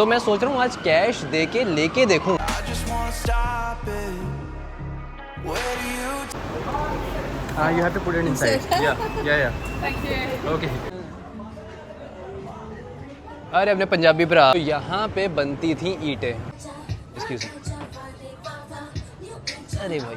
तो मैं सोच रहा हूँ आज कैश दे के लेके देखूँ। You have to put it inside. Yeah. Thank you. Okay. अरे अपने पंजाबी भरा, तो यहाँ पे बनती थी ईंटें। Excuse me. अरे भाई।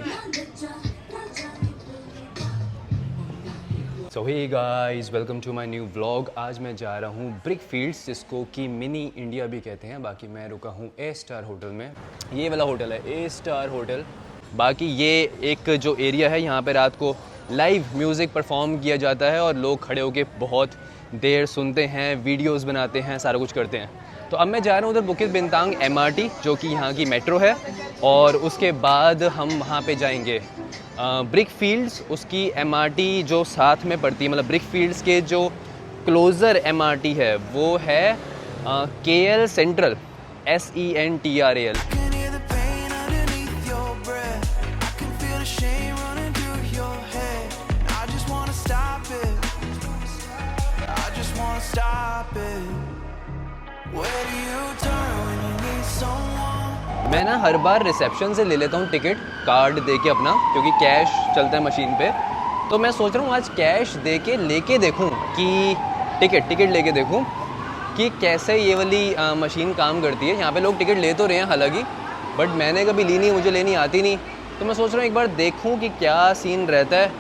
So hey guys, welcome to my new vlog. आज मैं जा रहा हूँ ब्रिक फील्ड्स, जिसको कि मिनी इंडिया भी कहते हैं। बाकी मैं रुका हूँ ए स्टार होटल में। ये वाला होटल है ए स्टार होटल। बाकी ये एक जो एरिया है, यहाँ पे रात को लाइव म्यूज़िक परफॉर्म किया जाता है और लोग खड़े होकर बहुत देर सुनते हैं, वीडियोस बनाते हैं, सारा कुछ करते हैं। तो अब मैं जा रहा हूँ उधर बुकित बिंतांग MRT, जो कि यहाँ की मेट्रो है, और उसके बाद हम वहाँ पे जाएंगे ब्रिक फील्ड्स। उसकी MRT जो साथ में पड़ती है, मतलब ब्रिक फील्ड्स के जो क्लोज़र MRT है वो है KL सेंट्रल, SENTRAL। मैं ना हर बार रिसेप्शन से ले लेता हूँ टिकट, कार्ड दे के अपना, क्योंकि कैश चलता है मशीन पे। तो मैं सोच रहा हूँ आज कैश दे के लेके देखूँ कि टिकट लेके देखूँ कि कैसे ये वाली मशीन काम करती है। यहाँ पे लोग टिकट ले तो रहे हैं हालांकि, बट मैंने कभी ली नहीं, मुझे लेनी आती नहीं। तो मैं सोच रहा हूँ एक बार देखूँ कि क्या सीन रहता है।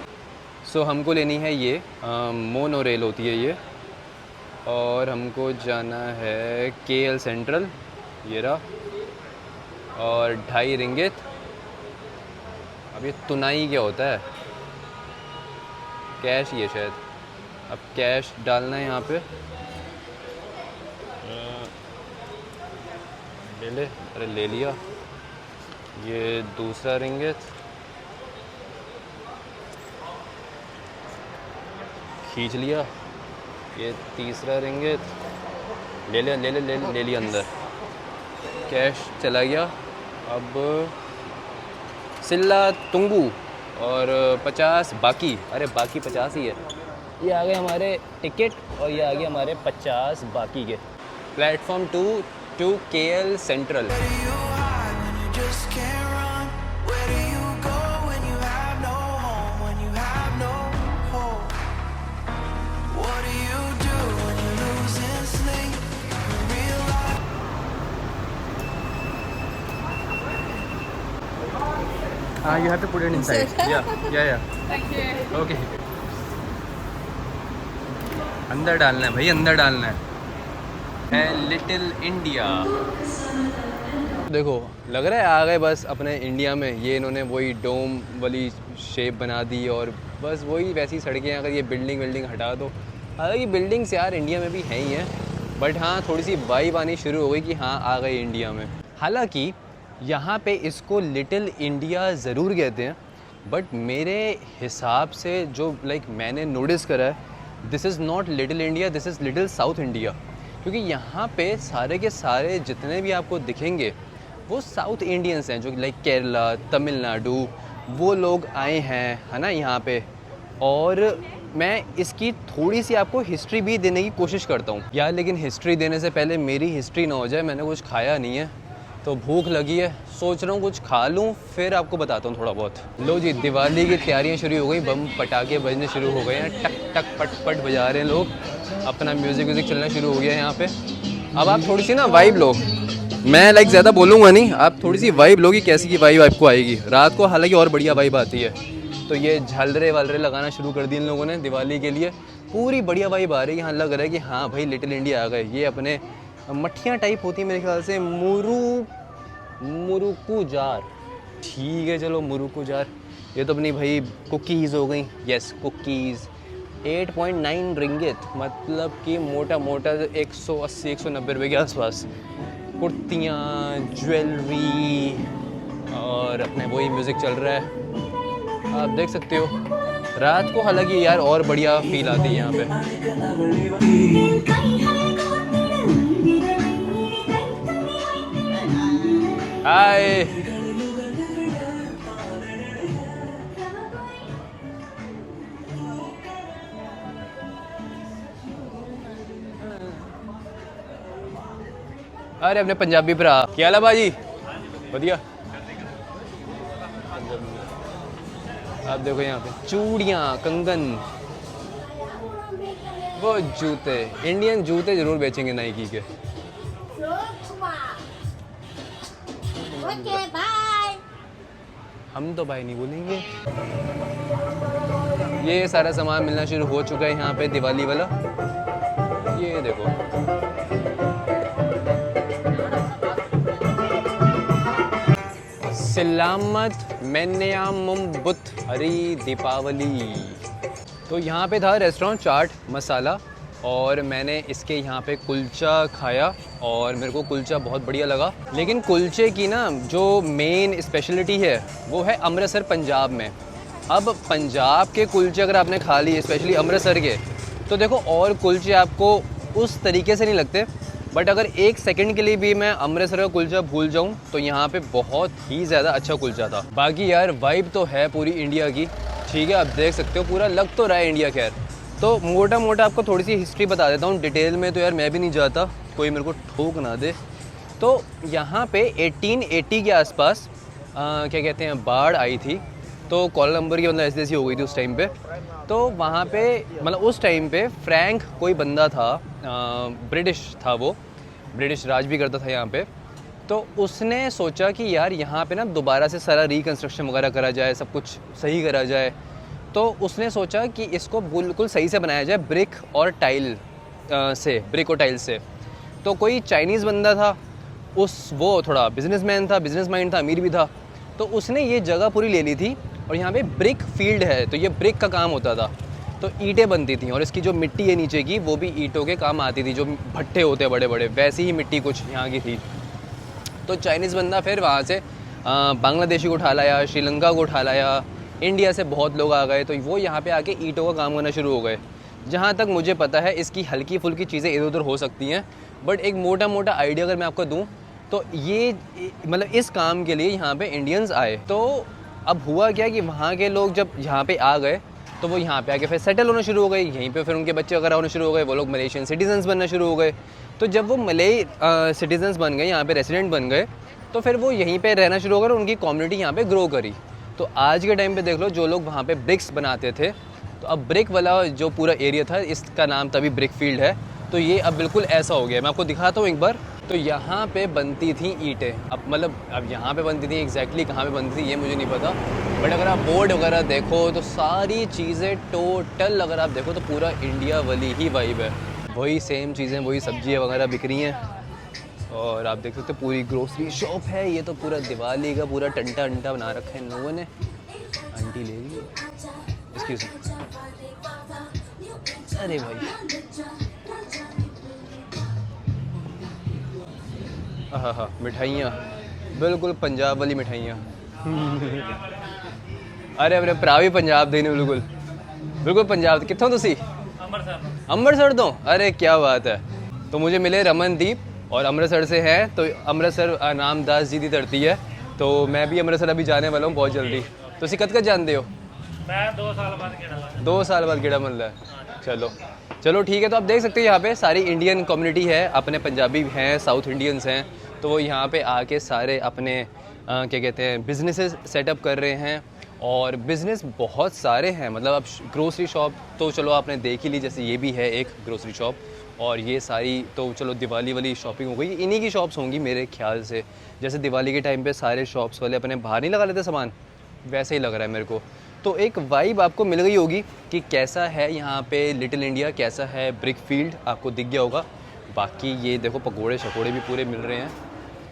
सो हमको लेनी है ये मोनो रेल होती है ये, और हमको जाना है KL सेंट्रल, ये रहा, और 2.5 रिंगित। अब ये तुनाई क्या होता है? कैश ये शायद। अब कैश डालना है यहाँ पे। ले ले, अरे ले लिया। ये दूसरा रिंगित, खींच लिया। ये तीसरा रिंगित, ले लिया अंदर। कैश चला गया। अब सिल्ला तुंगू और 50 बाकी। अरे बाकी 50 ही है। ये आ गए हमारे टिकट, और ये आ गए हमारे 50 बाकी के। Platform 2 to KL central. You have to put it inside. Yeah. Thank you. Okay. अंदर डालना है भाई, अंदर डालना है लिटिल इंडिया। देखो लग रहा है आ गए बस अपने इंडिया में। ये इन्होंने वही डोम वाली शेप बना दी, और बस वही वैसी सड़कें। अगर ये बिल्डिंग हटा दो, हालांकि बिल्डिंग्स यार इंडिया में भी हैं ही हैं, बट हाँ थोड़ी सी वाइब आनी शुरू हो गई कि हाँ आ गए इंडिया में। हालांकि यहाँ पे इसको लिटिल इंडिया ज़रूर कहते हैं, बट मेरे हिसाब से जो मैंने नोटिस करा है, this is not little India, this is little south India. क्योंकि यहाँ पे सारे के सारे जितने भी आपको दिखेंगे वो साउथ इंडियंस हैं, जो केरला, तमिलनाडु, वो लोग आए हैं, है ना यहाँ पे। और मैं इसकी थोड़ी सी आपको हिस्ट्री भी देने की कोशिश करता हूँ यार, लेकिन हिस्ट्री देने से पहले मेरी हिस्ट्री ना हो जाए। मैंने कुछ खाया नहीं है, तो भूख लगी है, सोच रहा हूँ कुछ खा लूँ, फिर आपको बताता हूँ थोड़ा बहुत। लो जी, दिवाली की तैयारियाँ शुरू हो गई, बम पटाखे बजने शुरू हो गए हैं, टक टक पट पट बजा रहे हैं लोग, अपना म्यूज़िक चलना शुरू हो गया है यहाँ पे। अब आप थोड़ी सी ना वाइब लो, मैं ज़्यादा बोलूँगा नहीं, आप थोड़ी सी वाइब लो कि कैसी की वाइब आपको आएगी। रात को हालांकि और बढ़िया वाइब आती है। तो ये झलरे वलरे लगाना शुरू कर दिए इन लोगों ने दिवाली के लिए, पूरी बढ़िया वाइब आ रही है। यहाँ लग रहा है कि हाँ भाई लिटिल इंडिया आ गए। ये अपने मट्ठियाँ टाइप होती है मेरे ख्याल से, मुरुकू जार। ठीक है चलो मुरुकू जार। ये तो अपनी भाई कुकीज़ हो गई। Yes cookies. 8.9 रिंगित, मतलब कि मोटा 180-190 रुपये के आसपास। कुर्तियाँ, ज्वेलरी, और अपने वही म्यूज़िक चल रहा है, आप देख सकते हो। रात को हालांकि यार और बढ़िया फील आती है यहाँ पे। हाय, अरे अपने पंजाबी भरा क्या हाल है भाजी? बढ़िया। आप देखो यहाँ पे चूड़ियाँ, कंगन, वो जूते, इंडियन जूते जरूर बेचेंगे नाइकी के। Okay bye. हम तो भाई नहीं बोलेंगे। ये सारा सामान मिलना शुरू हो चुका है यहाँ पे दिवाली वाला। ये देखो सलामत मैन्या मुम्बुत हरी दीपावली। तो यहाँ पे था रेस्टोरेंट चाट मसाला और मैंने इसके यहाँ पे कुलचा खाया और मेरे को कुलचा बहुत बढ़िया लगा। लेकिन कुलचे की ना जो मेन स्पेशलिटी है वो है अमृतसर पंजाब में। अब पंजाब के कुलचे अगर आपने खा लिए स्पेशली अमृतसर के, तो देखो और कुलचे आपको उस तरीके से नहीं लगते। बट अगर एक सेकंड के लिए भी मैं अमृतसर का कुलचा भूल जाऊं तो यहाँ पे बहुत ही ज़्यादा अच्छा कुलचा था। बाकी यार वाइब तो है पूरी इंडिया की, ठीक है, आप देख सकते हो पूरा लग तो रहा है इंडिया। खैर तो मोटा मोटा आपको थोड़ी सी हिस्ट्री बता देता हूँ, डिटेल में तो यार मैं भी नहीं जाता, कोई मेरे को ठोक ना दे। तो यहाँ पे 1880 के आसपास क्या कहते हैं बाढ़ आई थी, तो कॉल नंबर की मतलब ऐसी हो गई थी उस टाइम पे। तो वहाँ पे मतलब उस टाइम पे फ्रैंक कोई बंदा था, ब्रिटिश था, वो ब्रिटिश राज भी करता था यहाँ पे। तो उसने सोचा कि यार यहाँ पे ना दोबारा से सारा रिकन्स्ट्रक्शन वगैरह करा जाए, सब कुछ सही करा जाए। तो उसने सोचा कि इसको बिल्कुल सही से बनाया जाए ब्रिक और टाइल से, ब्रिक और टाइल से। तो कोई चाइनीज़ बंदा था, वो थोड़ा बिजनेसमैन था, बिजनेस माइंड था, अमीर भी था। तो उसने ये जगह पूरी ले ली थी और यहाँ पे ब्रिक फील्ड है, तो ये ब्रिक का काम होता था। तो ईंटें बनती थी और इसकी जो मिट्टी है नीचे की वो भी ईंटों के काम आती थी, जो भट्टे होते हैं बड़े बड़े, वैसी ही मिट्टी कुछ यहाँ की थी। तो चाइनीज़ बंदा फिर वहाँ से बांग्लादेशी को उठा लाया, श्रीलंका को उठा लाया, इंडिया से बहुत लोग आ गए। तो वो यहाँ पे आके ईंटों का काम करना शुरू हो गए। जहाँ तक मुझे पता है इसकी हल्की फुल्की चीज़ें इधर उधर हो सकती हैं, बट एक मोटा मोटा आइडिया अगर मैं आपको दूँ तो ये मतलब इस काम के लिए यहाँ पे इंडियंस आए। तो अब हुआ क्या कि वहाँ के लोग जब यहाँ पे आ गए तो वो यहाँ पे आके फिर सेटल होना शुरू हो गए, यहीं पे फिर उनके बच्चे वगैरह होने शुरू हो गए, वो लोग मलेशियन सिटीजन्स बनना शुरू हो गए। तो जब वो मलई सिटीजन्स बन गए, यहाँ पे रेसिडेंट बन गए, तो फिर वो यहीं पे रहना शुरू हो गए और उनकी कम्युनिटी यहाँ पे ग्रो करी। तो आज के टाइम पे देख लो जो लोग वहाँ पे ब्रिक्स बनाते थे, तो अब ब्रिक वाला जो पूरा एरिया था इसका नाम तभी ब्रिक फील्ड है। तो ये अब बिल्कुल ऐसा हो गया। मैं आपको दिखाता हूँ एक बार। तो यहाँ पे बनती थी ईंटें, अब मतलब अब यहाँ पे बनती थी, एग्जैक्टली कहाँ पे बनती थी ये मुझे नहीं पता, बट अगर आप बोर्ड वगैरह देखो तो सारी चीज़ें टोटल अगर आप देखो तो पूरा इंडिया वाली ही वाइब है। वही सेम चीज़ें, वही सब्जियाँ वगैरह बिक रही हैं। और आप देख सकते हो पूरी ग्रोसरी शॉप है। ये तो पूरा दिवाली का पूरा टंटा अंटा बना रखा है इन लोगों ने। आंटी ले रही है, एक्सक्यूज मी। अरे भाई हाँ, मिठाइयाँ बिल्कुल पंजाब वाली मिठाइयाँ। अरे अपने भरा भी पंजाब दे ने, बिल्कुल बिल्कुल पंजाब। कित्थों तुसी? अमृतसर तो, अरे क्या बात है। तो मुझे मिले रमनदीप और अमृतसर से हैं। तो अमृतसर रामदास जी की धरती है, तो मैं भी अमृतसर अभी जाने वाला हूँ बहुत जल्दी। तुसी कद जानते हो? मैं 2 साल बाद गेड़ा 2 साल बाद गेड़ा मिल रहा है। चलो चलो ठीक है। तो आप देख सकते हो यहाँ पे सारी इंडियन कम्युनिटी है, अपने पंजाबी हैं, साउथ इंडियंस हैं। तो वो यहाँ पे आके सारे अपने क्या कहते हैं बिजनेसेस सेटअप कर रहे हैं। और बिज़नेस बहुत सारे हैं, मतलब अब ग्रोसरी शॉप तो चलो आपने देख ही ली, जैसे ये भी है एक ग्रोसरी शॉप। और ये सारी तो चलो दिवाली वाली शॉपिंग हो गई, इन्हीं की शॉप्स होंगी मेरे ख्याल से। जैसे दिवाली के टाइम पे सारे शॉप्स वाले अपने बाहर नहीं लगा लेते सामान, वैसे ही लग रहा है मेरे को। तो एक वाइब आपको मिल गई होगी कि कैसा है यहाँ पे लिटिल इंडिया, कैसा है ब्रिक फील्ड, आपको दिख गया होगा। बाकी ये देखो पकोड़े शकोड़े भी पूरे मिल रहे हैं।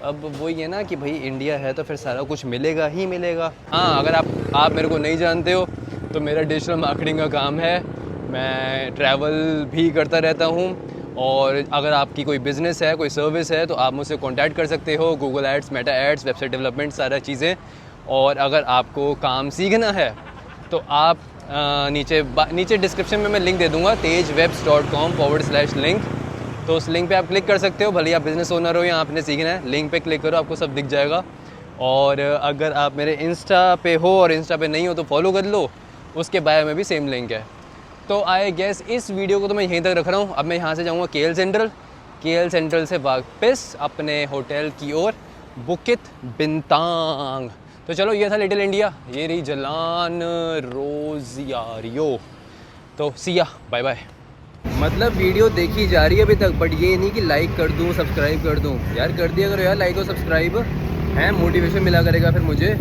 अब वही है ना कि भाई इंडिया है तो फिर सारा कुछ मिलेगा ही मिलेगा। हाँ, अगर आप मेरे को नहीं जानते हो तो मेरा डिजिटल मार्केटिंग का काम है, मैं ट्रैवल भी करता रहता हूँ। और अगर आपकी कोई बिज़नेस है, कोई सर्विस है, तो आप मुझसे कांटेक्ट कर सकते हो। Google ads, Meta ads, website development, सारा चीज़ें। और अगर आपको काम सीखना है तो आप नीचे डिस्क्रिप्शन में मैं लिंक दे दूँगा, tejwebs.com/link। तो उस लिंक पे आप क्लिक कर सकते हो, भले आप बिज़नेस ओनर हो या आपने सीखना है, लिंक पे क्लिक करो, आपको सब दिख जाएगा। और अगर आप मेरे इंस्टा पे हो और इंस्टा पे नहीं हो तो फॉलो कर लो, उसके बायो में भी सेम लिंक है। तो आई गेस इस वीडियो को तो मैं यहीं तक रख रहा हूँ। अब मैं यहाँ से जाऊँगा KL सेंट्रल, KL सेंट्रल से वापस अपने होटल की ओर, बुकित बिंतांग। तो चलो ये था लिटिल इंडिया, ये रही जलान रोज़ियारियो। तो सिया, बाय बाय। मतलब वीडियो देखी जा रही है अभी तक, बट ये नहीं कि लाइक कर दूँ सब्सक्राइब कर दूँ। यार कर दिया करो यार लाइक और सब्सक्राइब, हैं मोटिवेशन मिला करेगा फिर मुझे।